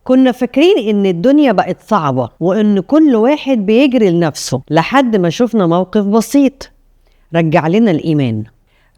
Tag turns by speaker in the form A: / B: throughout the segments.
A: كنا فاكرين ان الدنيا بقت صعبة وان كل واحد بيجري لنفسه، لحد ما شفنا موقف بسيط رجع لنا الإيمان.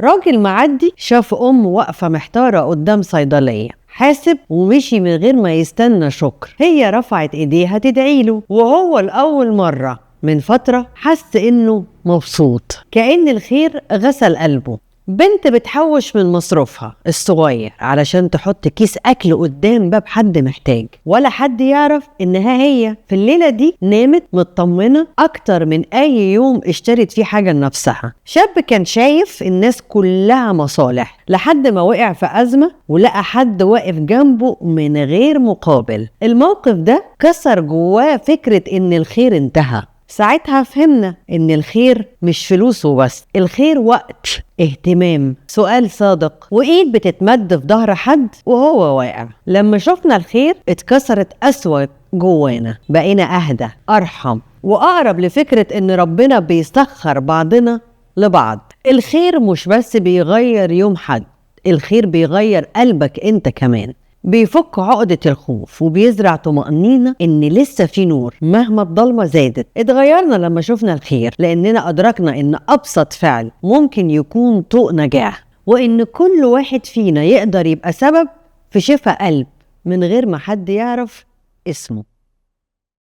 A: راجل معدي شاف أم واقفة محتارة قدام صيدلية، حاسب ومشي من غير ما يستنى شكر. هي رفعت ايديها تدعيله، وهو لأول مرة من فترة حس انه مبسوط، كأن الخير غسل قلبه. بنت بتحوش من مصروفها الصغير علشان تحط كيس أكل قدام باب حد محتاج، ولا حد يعرف إنها هي. في الليلة دي نامت مطمنة أكتر من أي يوم اشترت فيه حاجة لنفسها. شاب كان شايف الناس كلها مصالح، لحد ما وقع في أزمة ولقى حد واقف جنبه من غير مقابل. الموقف ده كسر جواه فكرة إن الخير انتهى. ساعتها فهمنا إن الخير مش فلوس وبس، الخير وقت، اهتمام، سؤال صادق، وإيد بتتمد في ظهر حد وهو واقع. لما شفنا الخير اتكسرت قسوة جوانا، بقينا أهدى، أرحم، وأقرب لفكرة إن ربنا بيسخر بعضنا لبعض. الخير مش بس بيغير يوم حد، الخير بيغير قلبك انت كمان، بيفك عقدة الخوف وبيزرع طمأنينة إن لسه في نور مهما الضلمة زادت. اتغيرنا لما شفنا الخير، لأننا أدركنا إن أبسط فعل ممكن يكون طوق نجاح، وإن كل واحد فينا يقدر يبقى سبب في شفاء قلب من غير ما حد يعرف اسمه.